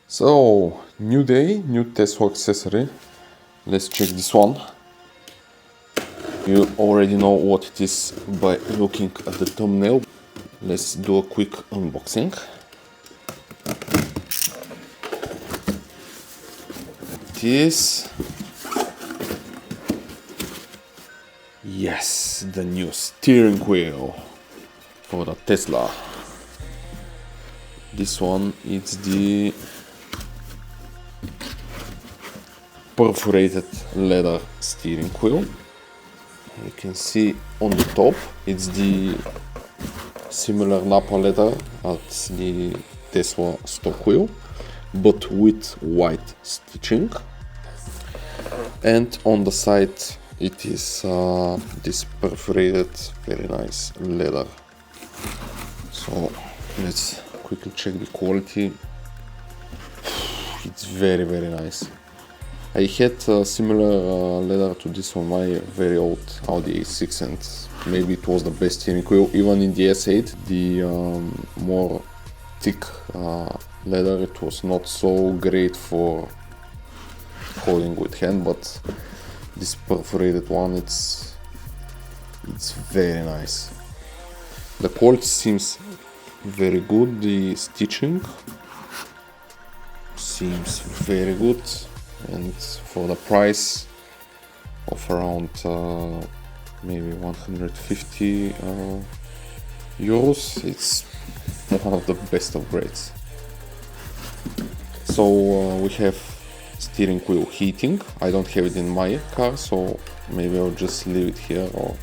So, new day, new Tesla accessory. Let's check this one. You already know what it is by looking at the thumbnail. Let's do a quick unboxing. This. Yes, the new steering wheel for the Tesla. This one is the perforated leather steering wheel. You can see on the top it's the similar Napa leather as the Tesla stock wheel, but with white stitching. And on the side it is this perforated, very nice leather. So let's quickly check the quality. It's very nice. I had similar leather to this on my very old Audi A6, and maybe it was the best steering wheel. Even in the S8, the more thick leather, it was not so great for holding with hand, but this perforated one, it's very nice. The quality seems very good. The stitching seems very good, and for the price of around maybe 150 euros, it's one of the best of grades. So we have steering wheel heating. I don't have it in my car, so maybe I'll just leave it here, or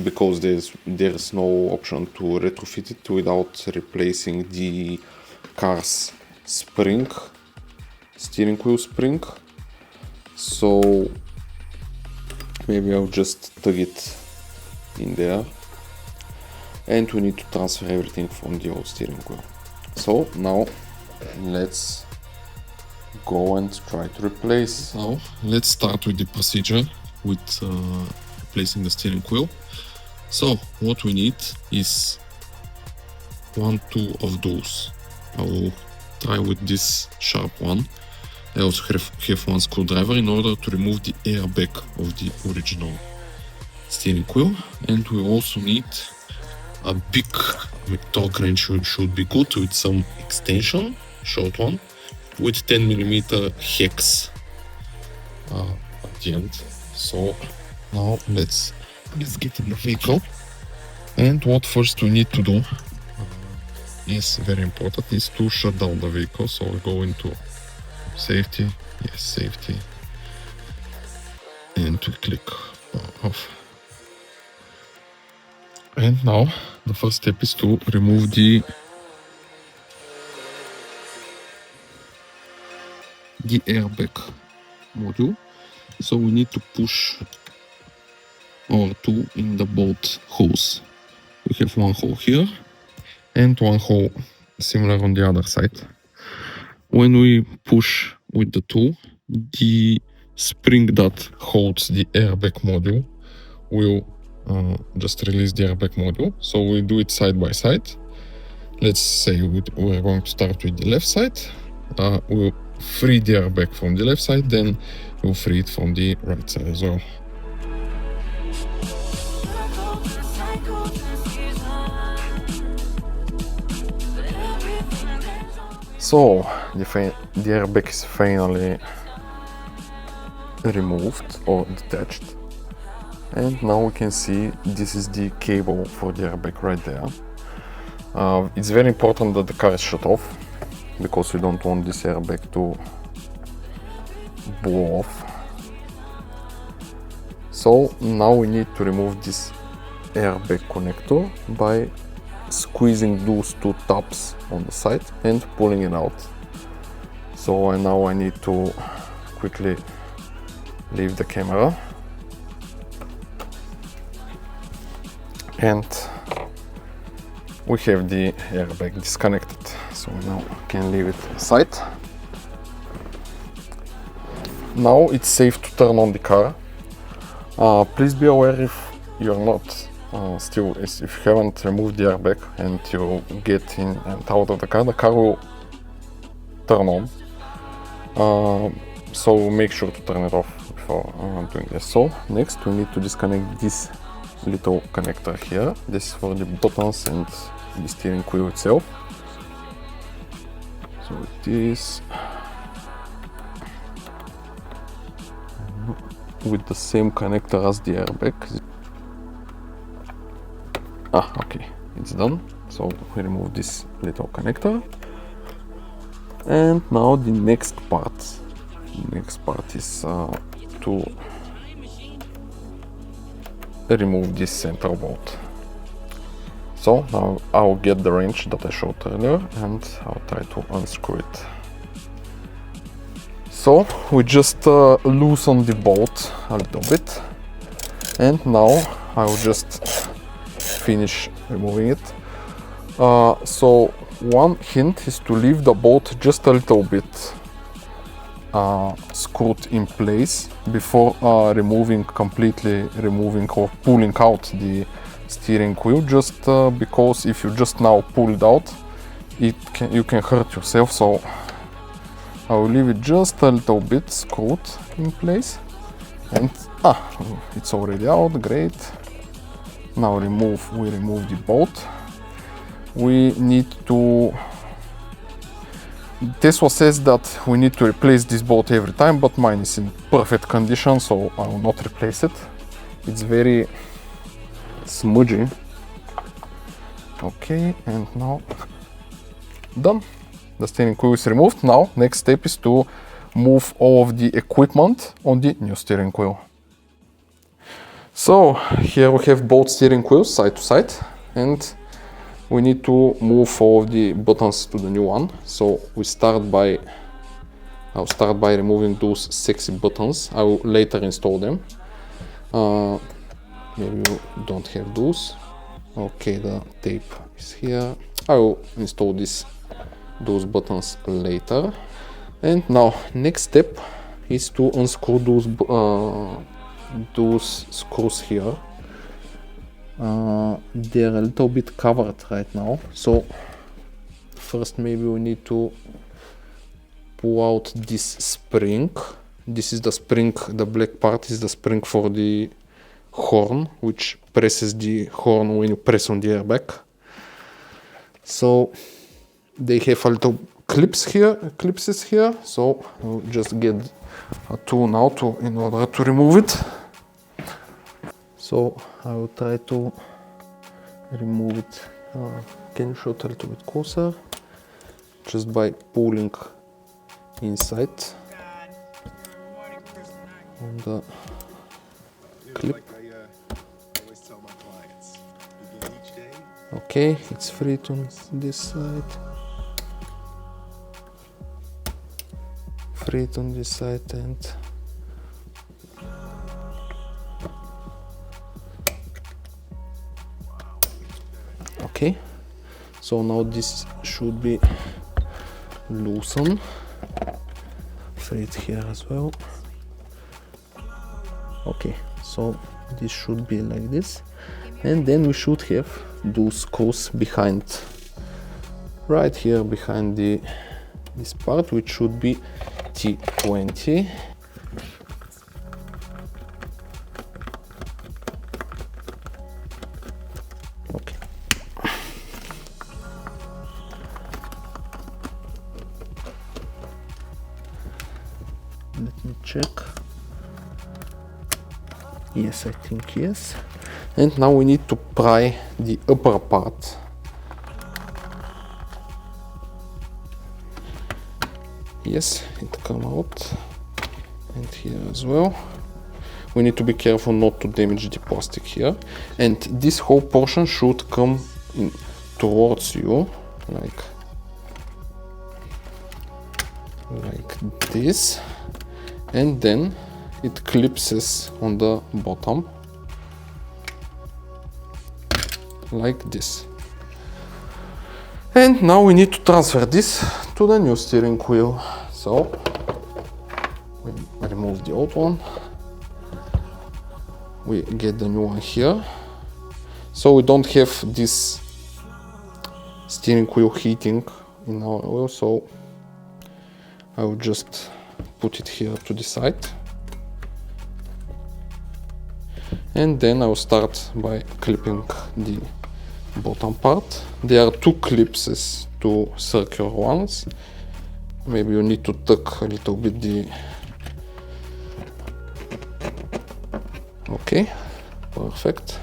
because there's no option to retrofit it without replacing the car's spring, steering wheel spring. So maybe I'll just tug it in there, and we need to transfer everything from the old steering wheel. So now let's go and try to replace. Now let's start with the procedure with replacing the steering wheel. So what we need is two of those. I will try with this sharp one. I also have one screwdriver in order to remove the airbag of the original steering wheel. And we also need a big torque wrench, should be good, with some extension, short one, with 10mm hex at the end. So now let's get in the vehicle. And what first we need to do is very important, is to shut down the vehicle. So we go into safety, yes, safety, and we click off. And now the first step is to remove the airbag module. So we need to push our tool in the both holes. We have one hole here and one hole similar on the other side. When we push with the tool, the spring that holds the airbag module will just release the airbag module. So we do it side by side. Let's say we're going to start with the left side. We'll free the airbag from the left side, then we'll free it from the right side as well. So the airbag is finally removed or detached, and now we can see this is the cable for the airbag right there. It's very important that the car is shut off, because we don't want this airbag to blow off. So now we need to remove this airbag connector by squeezing those two tabs on the side and pulling it out. So now I need to quickly leave the camera, and we have the airbag disconnected, so now I can leave it aside. Now it's safe to turn on the car. Please be aware, if you're not if you haven't removed the airbag and you get in and out of the car will turn on. So make sure to turn it off before doing this. So next we need to disconnect this little connector here. This is for the buttons and the steering wheel itself. So it is with the same connector as the airbag. Okay, it's done. So we remove this little connector. And now the next part. The next part is to remove this central bolt. So now I'll get the wrench that I showed earlier and I'll try to unscrew it. So we just loosen the bolt a little bit, and now I'll just finish removing it. So one hint is to leave the bolt just a little bit screwed in place before completely removing or pulling out the steering wheel, just because if you just now pull it out, you can hurt yourself. So I will leave it just a little bit screwed in place, and it's already out. Great. Now we remove the bolt. We need to, Tesla says that we need to replace this bolt every time, but mine is in perfect condition, so I will not replace it. It's very smudgy. Okay, and now done. The steering wheel is removed. Now next step is to move all of the equipment on the new steering wheel. So here we have both steering wheels side to side, and we need to move all of the buttons to the new one. So I'll start by removing those sexy buttons. I will later install them. Maybe you don't have those. Okay, the tape is here. I will install those buttons later. And now next step is to unscrew those screws here. They're a little bit covered right now, so first maybe we need to pull out this spring. This is the spring, the black part is the spring for the horn, which presses the horn when you press on the airbag. So they have a little clips here, so we'll just get a tool now in order to remove it. So I will try to remove it. Can you show it a little bit closer? Just by pulling inside on the clip. Okay, it's free on this side. Free on this side, and okay, so now this should be loosened. Free it here as well. Okay, so this should be like this, and then we should have those screws behind, right here behind this part, which should be T20. Okay. Let me check. Yes, I think yes. And now we need to pry the upper part. Yes, it come out, and here as well. We need to be careful not to damage the plastic here, and this whole portion should come in towards you, like this, and then it clips on the bottom like this. And now we need to transfer this to the new steering wheel. So we remove the old one, we get the new one here. So we don't have this steering wheel heating in our oil, so I will just put it here to the side. And then I will start by clipping the bottom part. There are two clips, two circular ones. Maybe you need to tuck a little bit the... Okay, perfect.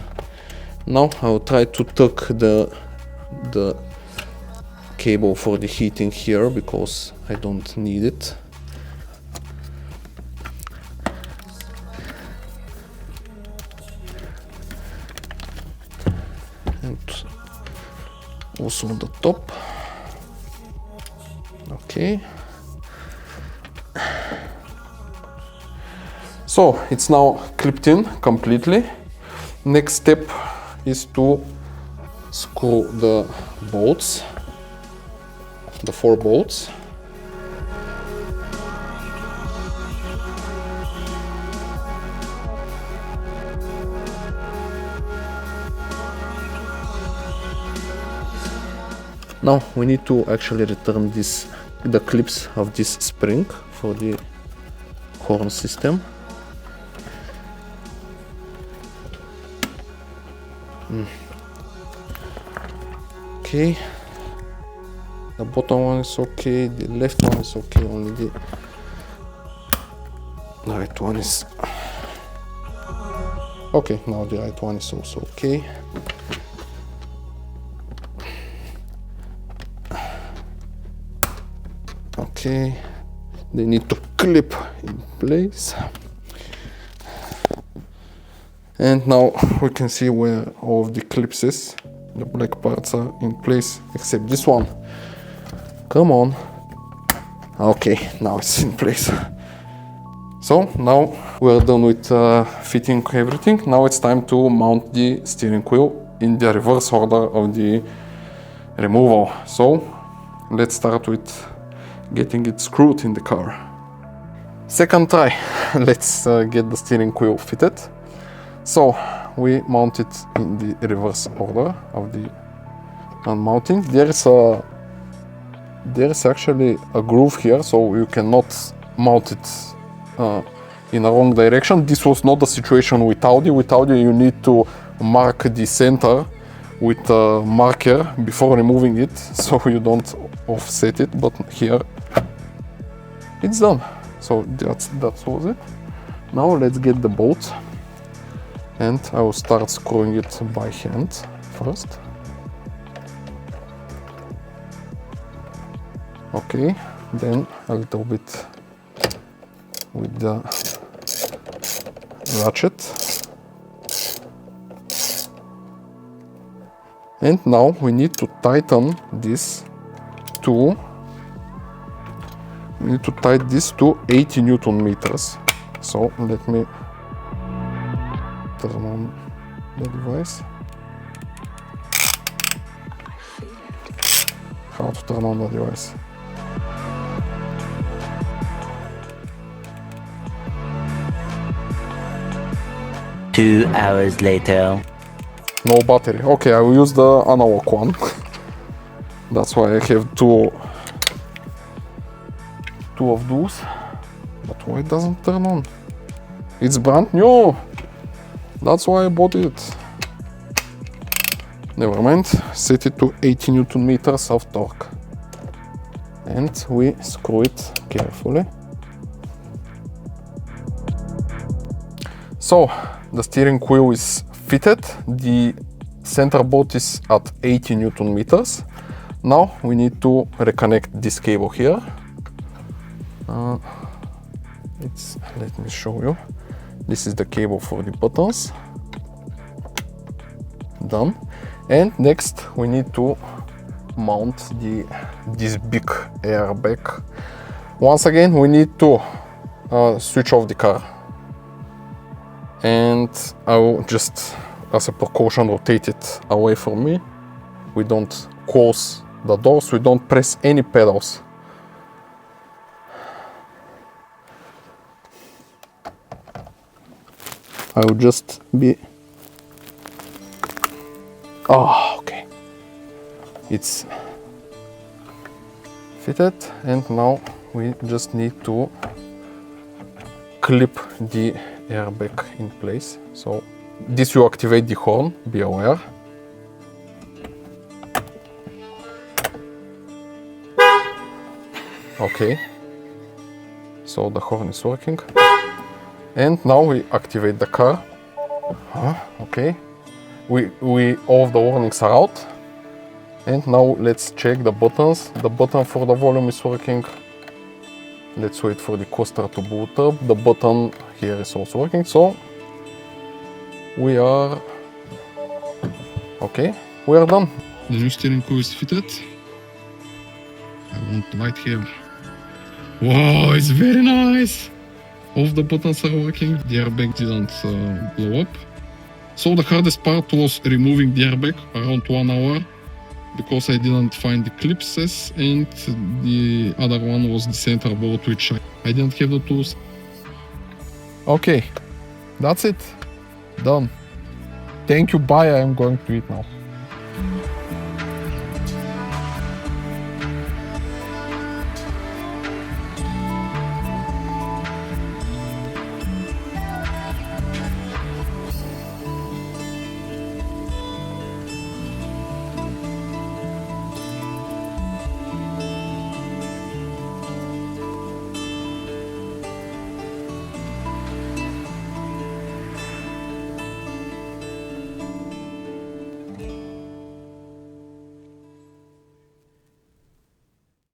Now I will try to tuck the cable for the heating here because I don't need it. And also on the top. Okay. So it's now clipped in completely. Next step is to screw the bolts, the 4 bolts. Now we need to actually return the clips of this spring for the horn system. Okay, the bottom one is okay, the left one is okay, only the right one is okay. Now the right one is also okay. Okay, they need to clip in place. And now we can see where all of the clips is. The black parts are in place, except this one. Come on. Okay, now it's in place. So now we're done with fitting everything. Now it's time to mount the steering wheel in the reverse order of the removal. So let's start with getting it screwed in the car. Second try. Let's get the steering wheel fitted. So we mount it in the reverse order of the unmounting. There is actually a groove here, so you cannot mount it in a wrong direction. This was not the situation with Audi. With Audi you need to mark the center with a marker before removing it, so you don't offset it, but here it's done. So that was it. Now let's get the bolt. And I will start screwing it by hand first. Okay, then a little bit with the ratchet. And now we need to tighten this to 80 Newton meters. So let me turn on the device. How to turn on the device? Two hours later. No battery. Okay, I will use the analog one. That's why I have two of those. But why it doesn't turn on? It's brand new. That's why I bought it. Never mind. Set it to 80 Newton meters of torque. And we screw it carefully. So the steering wheel is fitted. The center bolt is at 80 Newton meters. Now we need to reconnect this cable here. Let me show you. This is the cable for the buttons. Done. And next we need to mount this big airbag. Once again we need to switch off the car. And I will just, as a precaution, rotate it away from me. We don't close the doors, we don't press any pedals. I will just be... Oh, okay. It's fitted, and now we just need to clip the airbag in place. So this will activate the horn, be aware. Okay, so the horn is working. And now we activate the car. Okay, all of the warnings are out. And now let's check the buttons. The button for the volume is working. Let's wait for the coaster to boot up. The button here is also working. So we are okay. We are done. The new steering wheel is fitted. I want light here. Wow, it's very nice. All of the buttons are working. The airbag didn't blow up. So the hardest part was removing the airbag, around 1 hour, because I didn't find the clips, and the other one was the center bolt, which I didn't have the tools. Okay, that's it. Done. Thank you, bye. I'm going to eat now.